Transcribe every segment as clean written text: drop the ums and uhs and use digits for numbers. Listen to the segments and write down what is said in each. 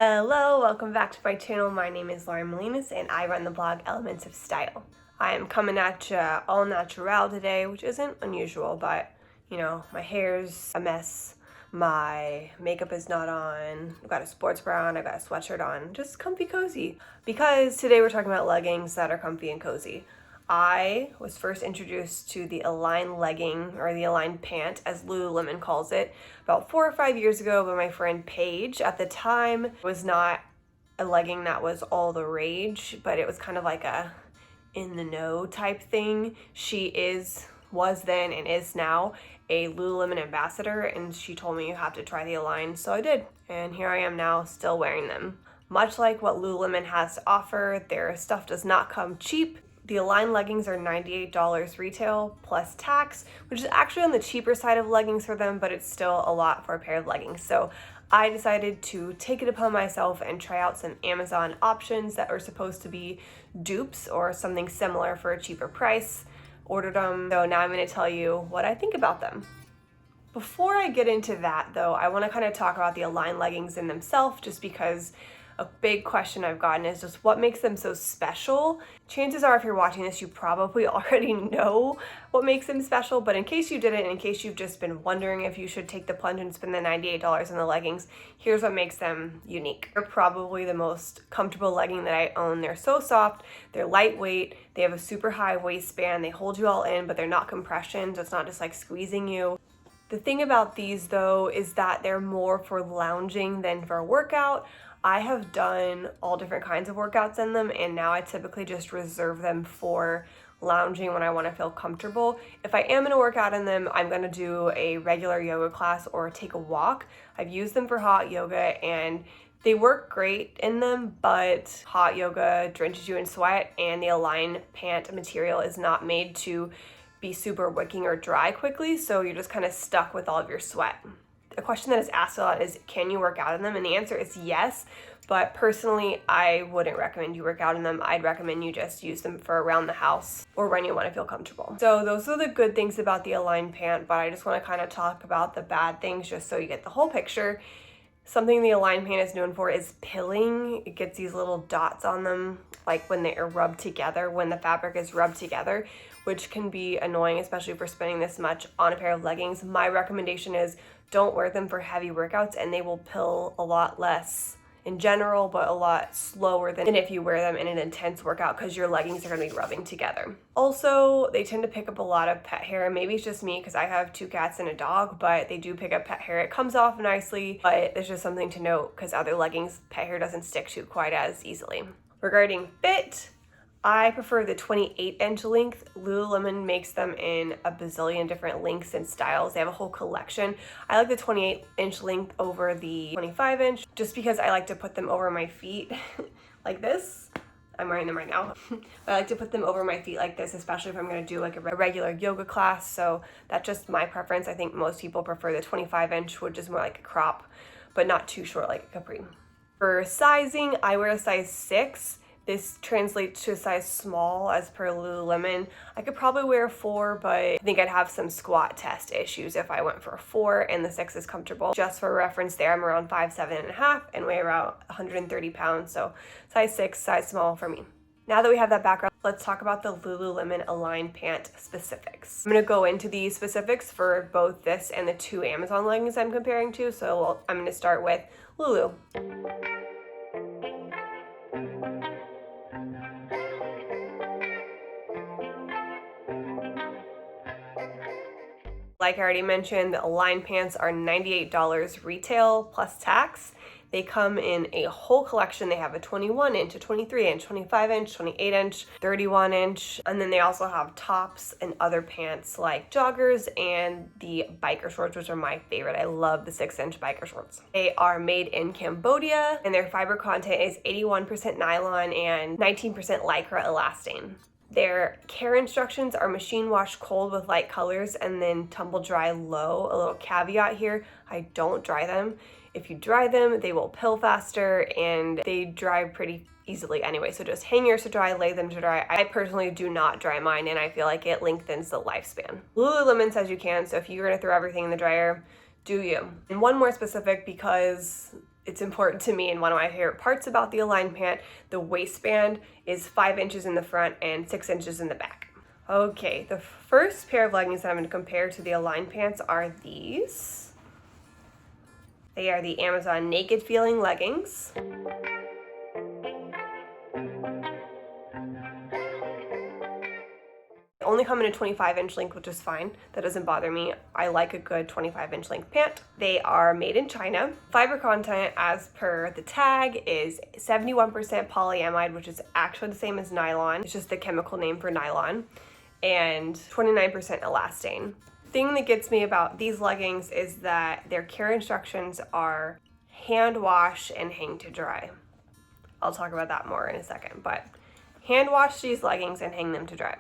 Hello, welcome back to my channel. My name is Lauren Molinas and I run the blog Elements of Style. I am coming at you all natural today, which isn't unusual, but my hair's a mess. My makeup is not on. I've got a sports bra on, I've got a sweatshirt on, just comfy cozy. Because today we're talking about leggings that are comfy and cozy. I was first introduced to the Align legging, or the Align pant as Lululemon calls it, about 4 or 5 years ago by my friend Paige. At the time, it was not a legging that was all the rage, but it was kind of like a in the know type thing. She was then and is now a Lululemon ambassador, and she told me you have to try the Align, so I did. And here I am now still wearing them. Much like what Lululemon has to offer, their stuff does not come cheap. The Align leggings are $98 retail plus tax, which is actually on the cheaper side of leggings for them, but it's still a lot for a pair of leggings. So I decided to take it upon myself and try out some Amazon options that are supposed to be dupes or something similar for a cheaper price. Ordered them, so now I'm going to tell you what I think about them. Before I get into that though, I want to kind of talk about the Align leggings in themselves, just because a big question I've gotten is just what makes them so special. Chances are if you're watching this, you probably already know what makes them special, but in case you didn't, in case you've just been wondering if you should take the plunge and spend the $98 on the leggings, here's what makes them unique. They're probably the most comfortable legging that I own. They're so soft, they're lightweight, they have a super high waistband, they hold you all in, but they're not compression, so it's not just like squeezing you. The thing about these though is that they're more for lounging than for a workout. I have done all different kinds of workouts in them, and now I typically just reserve them for lounging when I want to feel comfortable. If I am going to work out in them, I'm going to do a regular yoga class or take a walk. I've used them for hot yoga and they work great in them, but hot yoga drenches you in sweat, and the Align pant material is not made to be super wicking or dry quickly, so you're just kind of stuck with all of your sweat. A question that is asked a lot is, can you work out in them? And the answer is yes, but personally, I wouldn't recommend you work out in them. I'd recommend you just use them for around the house or when you want to feel comfortable. So those are the good things about the Align pant, but I just want to kind of talk about the bad things just so you get the whole picture. Something the Align pant is known for is pilling. It gets these little dots on them, like when they are rubbed together, when the fabric is rubbed together, which can be annoying, especially for spending this much on a pair of leggings. My recommendation is don't wear them for heavy workouts, and they will pill a lot less in general, but a lot slower than if you wear them in an intense workout, because your leggings are going to be rubbing together. Also, they tend to pick up a lot of pet hair. Maybe it's just me because I have 2 cats and a dog, but they do pick up pet hair. It comes off nicely, but there's just something to note because other leggings, pet hair doesn't stick to quite as easily. Regarding fit, I prefer the 28-inch length. Lululemon makes them in a bazillion different lengths and styles. They have a whole collection. I like the 28-inch length over the 25-inch just because I like to put them over my feet like this. I'm wearing them right now. I like to put them over my feet like this, especially if I'm going to do like a regular yoga class. So that's just my preference. I think most people prefer the 25-inch, which is more like a crop, but not too short like a capri. For sizing, I wear a size 6. This translates to a size small as per Lululemon. I could probably wear a 4, but I think I'd have some squat test issues if I went for a 4, and the 6 is comfortable. Just for reference there, I'm around 5'7.5" and weigh around 130 pounds, so size 6, size small for me. Now that we have that background, let's talk about the Lululemon Align pant specifics. I'm going to go into the specifics for both this and the 2 Amazon leggings I'm comparing to, so I'm going to start with Lulu. Like I already mentioned, the Align pants are $98 retail plus tax. They come in a whole collection. They have a 21-inch, a 23-inch, 25-inch, 28-inch, 31-inch, and then they also have tops and other pants like joggers and the biker shorts, which are my favorite. I love the 6-inch biker shorts. They are made in Cambodia, and their fiber content is 81% nylon and 19% lycra elastane. Their care instructions are machine wash cold with light colors and then tumble dry low. A little caveat here, I don't dry them. If you dry them, they will pill faster and they dry pretty easily anyway. So just hang yours to dry, lay them to dry. I personally do not dry mine, and I feel like it lengthens the lifespan. Lululemon says you can, so if you're gonna throw everything in the dryer, do you. And one more specific, because it's important to me, and one of my favorite parts about the Align pant, the waistband is 5 inches in the front and 6 inches in the back. Okay, the first pair of leggings that I'm going to compare to the Align pants are these. They are the Amazon Naked Feeling leggings. They only come in a 25-inch length, which is fine. That doesn't bother me. I like a good 25-inch length pant. They are made in China. Fiber content, as per the tag, is 71% polyamide, which is actually the same as nylon. It's just the chemical name for nylon, and 29% elastane. The thing that gets me about these leggings is that their care instructions are hand wash and hang to dry. I'll talk about that more in a second, but hand wash these leggings and hang them to dry.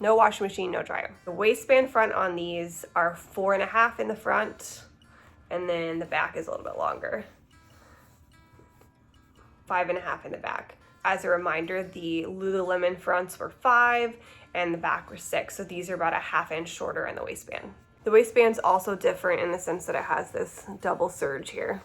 No washing machine, no dryer. The waistband front on these are 4.5 in the front, and then the back is a little bit longer. 5.5 in the back. As a reminder, the Lululemon fronts were 5 and the back were 6, so these are about a 1/2 inch shorter in the waistband. The waistband's also different in the sense that it has this double serge here.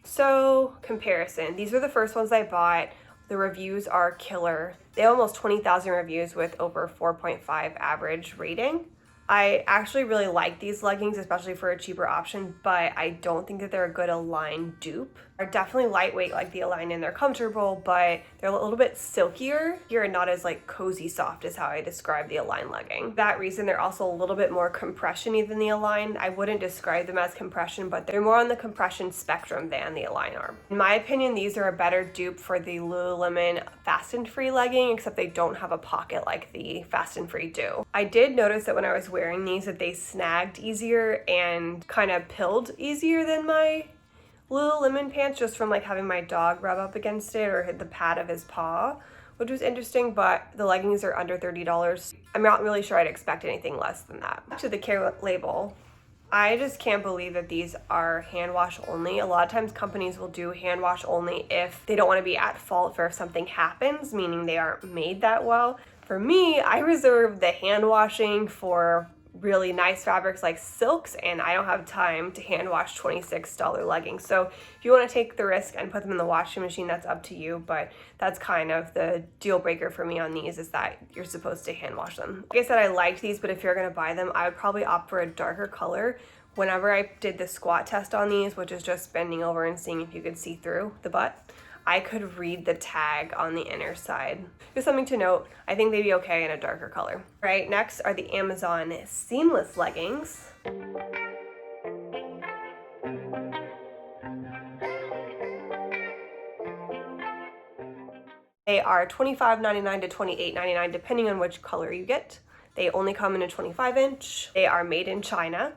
So, comparison. These are the first ones I bought. The reviews are killer. They have almost 20,000 reviews with over 4.5 average rating. I actually really like these leggings, especially for a cheaper option, but I don't think that they're a good Align dupe. They're definitely lightweight like the Align and they're comfortable, but they're a little bit silkier here and not as like cozy soft is how I describe the Align legging. For that reason, they're also a little bit more compression-y than the Align. I wouldn't describe them as compression, but they're more on the compression spectrum than the Align are. In my opinion, these are a better dupe for the Lululemon Fast and Free legging, except they don't have a pocket like the Fast and Free do. I did notice that when I was wearing these that they snagged easier and kind of pilled easier than my Lululemon pants, just from like having my dog rub up against it or hit the pad of his paw, which was interesting, but the leggings are under $30. I'm not really sure I'd expect anything less than that. Back to the care label. I just can't believe that these are hand wash only. A lot of times companies will do hand wash only if they don't want to be at fault for if something happens, meaning they aren't made that well. For me, I reserve the hand washing for really nice fabrics like silks, and I don't have time to hand wash $26 leggings. So if you want to take the risk and put them in the washing machine, that's up to you, but that's kind of the deal breaker for me on these, is that you're supposed to hand wash them. Like I said, I liked these, but if you're going to buy them, I would probably opt for a darker color. Whenever I did the squat test on these, which is just bending over and seeing if you could see through the butt, I could read the tag on the inner side. Just something to note, I think they'd be okay in a darker color. All right, next are the Amazon seamless leggings. They are $25.99 to $28.99 depending on which color you get. They only come in a 25-inch. They are made in China.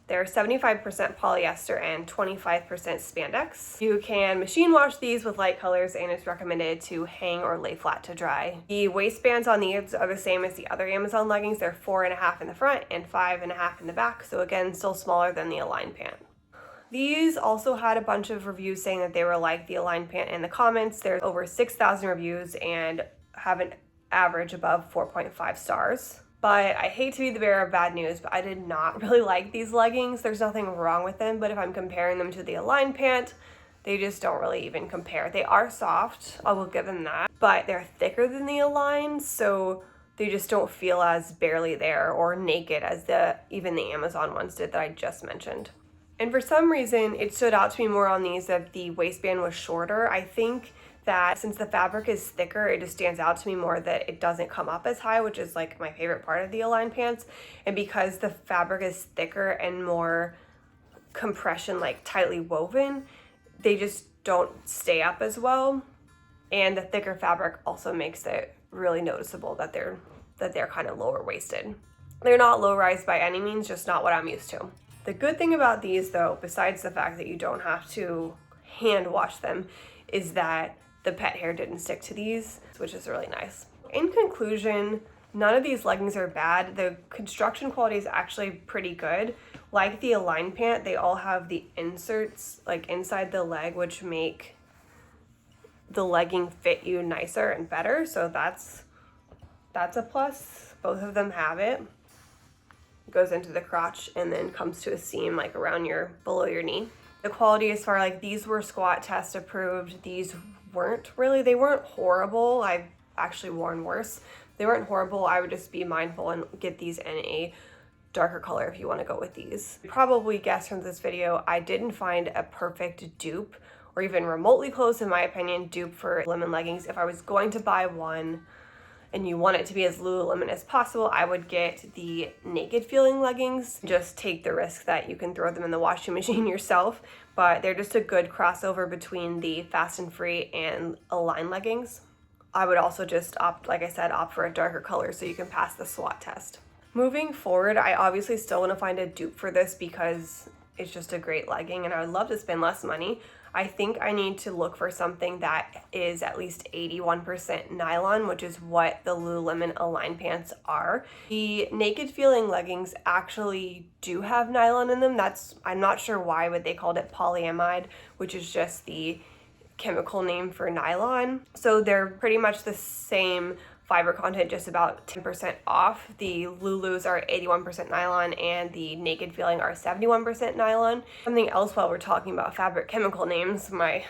They're 75% polyester and 25% spandex. You can machine wash these with light colors, and it's recommended to hang or lay flat to dry. The waistbands on these are the same as the other Amazon leggings. They're 4.5 in the front and 5.5 in the back, so again, still smaller than the Align pant. These also had a bunch of reviews saying that they were like the Align pant in the comments. There's over 6,000 reviews and have an average above 4.5 stars. But I hate to be the bearer of bad news, but I did not really like these leggings. There's nothing wrong with them, but if I'm comparing them to the Align pant, they just don't really even compare. They are soft, I will give them that, but they're thicker than the Align, so they just don't feel as barely there or naked as even the Amazon ones did that I just mentioned. And for some reason, it stood out to me more on these that the waistband was shorter. I think that since the fabric is thicker, it just stands out to me more that it doesn't come up as high, which is like my favorite part of the Align pants. And because the fabric is thicker and more compression, like tightly woven, they just don't stay up as well. And the thicker fabric also makes it really noticeable that they're kind of lower waisted. They're not low rise by any means, just not what I'm used to. The good thing about these though, besides the fact that you don't have to hand wash them, is that the pet hair didn't stick to these, which is really nice. In conclusion, none of these leggings are bad. The construction quality is actually pretty good. Like the Align pant, they all have the inserts like inside the leg, which make the legging fit you nicer and better. So that's a plus. Both of them have it. It goes into the crotch and then comes to a seam like around below your knee. The quality as far, like, these were squat test approved. These weren't really, they weren't horrible. I've actually worn worse. They weren't horrible. I would just be mindful and get these in a darker color if you want to go with these. You probably guessed from this video, I didn't find a perfect dupe or even remotely close, in my opinion, dupe for Lululemon leggings. If I was going to buy one and you want it to be as Lululemon as possible, I would get the naked feeling leggings. Just take the risk that you can throw them in the washing machine yourself, but they're just a good crossover between the fast and free and Align leggings. I would also just opt, like I said, opt for a darker color so you can pass the SWOT test. Moving forward, I obviously still want to find a dupe for this because it's just a great legging and I would love to spend less money. I think I need to look for something that is at least 81% nylon, which is what the Lululemon Align pants are. The naked feeling leggings actually do have nylon in them. I'm not sure why, but they called it polyamide, which is just the chemical name for nylon. So they're pretty much the same fiber content, just about 10% off. The Lulus are 81% nylon and the naked feeling are 71% nylon. Something else while we're talking about fabric chemical names, my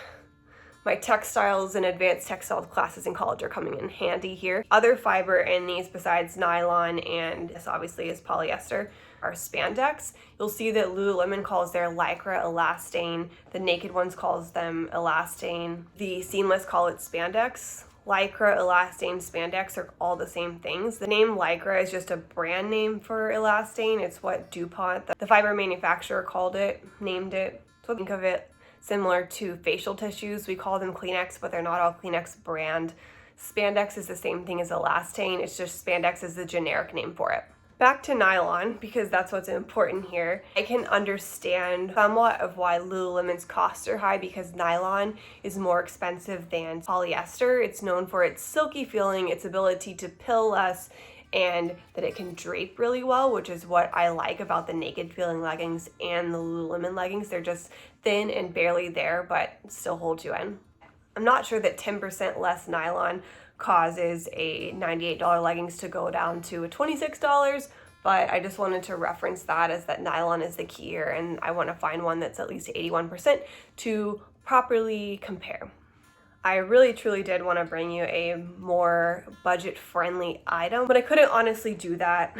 textiles and advanced textiles classes in college are coming in handy here. Other fiber in these besides nylon, and this obviously is polyester, are spandex. You'll see that Lululemon calls their lycra elastane. The naked ones calls them elastane. The seamless call it spandex. Lycra, elastane, spandex are all the same things. The name lycra is just a brand name for elastane. It's what DuPont, the fiber manufacturer, named it. So think of it similar to facial tissues. We call them Kleenex, but they're not all Kleenex brand. Spandex is the same thing as elastane. It's just spandex is the generic name for it. Back to nylon, because that's what's important here. I can understand somewhat of why Lululemon's costs are high, because nylon is more expensive than polyester. It's known for its silky feeling, its ability to pill less, and that it can drape really well, which is what I like about the naked feeling leggings and the Lululemon leggings. They're just thin and barely there, but still hold you in. I'm not sure that 10% less nylon causes a $98 leggings to go down to $26, but I just wanted to reference that as that nylon is the key here, and I want to find one that's at least 81% to properly compare. I really truly did want to bring you a more budget-friendly item, but I couldn't honestly do that.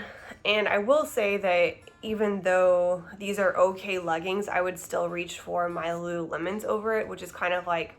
And I will say that even though these are okay leggings, I would still reach for my Lululemons over it, which is kind of like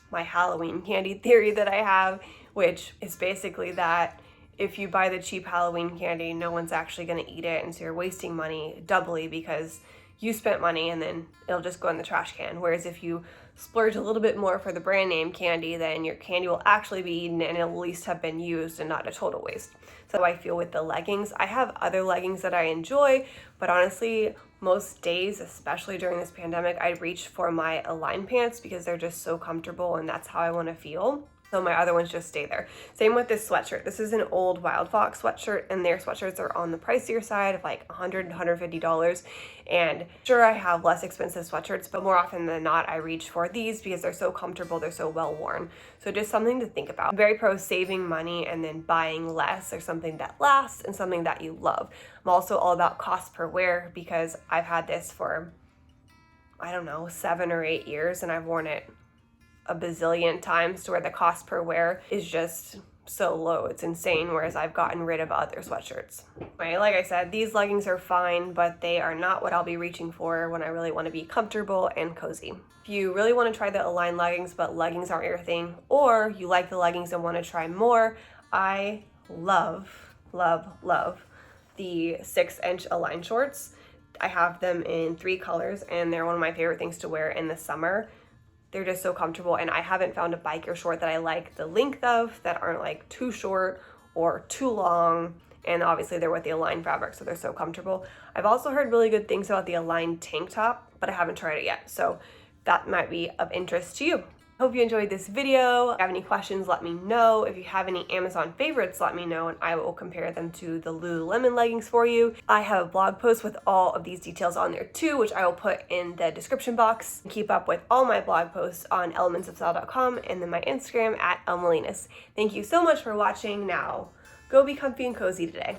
my Halloween candy theory that I have, which is basically that if you buy the cheap Halloween candy, no one's actually going to eat it, and so you're wasting money doubly because you spent money and then it'll just go in the trash can. Whereas if you splurge a little bit more for the brand name candy, then your candy will actually be eaten and it'll at least have been used and not a total waste. So I feel with the leggings. I have other leggings that I enjoy, but honestly, most days, especially during this pandemic, I reach for my Align pants because they're just so comfortable and that's how I want to feel. So my other ones just stay there. Same with this sweatshirt. This is an old Wild Fox sweatshirt, and their sweatshirts are on the pricier side of like $100, $150. And sure, I have less expensive sweatshirts, but more often than not, I reach for these because they're so comfortable, they're so well worn. So just something to think about. I'm very pro saving money and then buying less, or something that lasts and something that you love. I'm also all about cost per wear because I've had this for, I don't know, 7 or 8 years, and I've worn it a bazillion times to where the cost per wear is just so low. It's insane, whereas I've gotten rid of other sweatshirts. Anyway, like I said, these leggings are fine, but they are not what I'll be reaching for when I really want to be comfortable and cozy. If you really want to try the Align leggings, but leggings aren't your thing, or you like the leggings and want to try more, I love the 6-inch Align shorts. I have them in 3 colors, and they're one of my favorite things to wear in the summer. They're just so comfortable, and I haven't found a biker short that I like the length of, that aren't like too short or too long, and obviously they're with the Align fabric, so they're so comfortable. I've also heard really good things about the Align tank top, but I haven't tried it yet, so that might be of interest to you. Hope you enjoyed this video. If you have any questions, let me know. If you have any Amazon favorites, let me know, and I will compare them to the Lululemon leggings for you. I have a blog post with all of these details on there too, which I will put in the description box. Keep up with all my blog posts on elementsofstyle.com and then my Instagram at @elmolinas. Thank you so much for watching. Now, go be comfy and cozy today.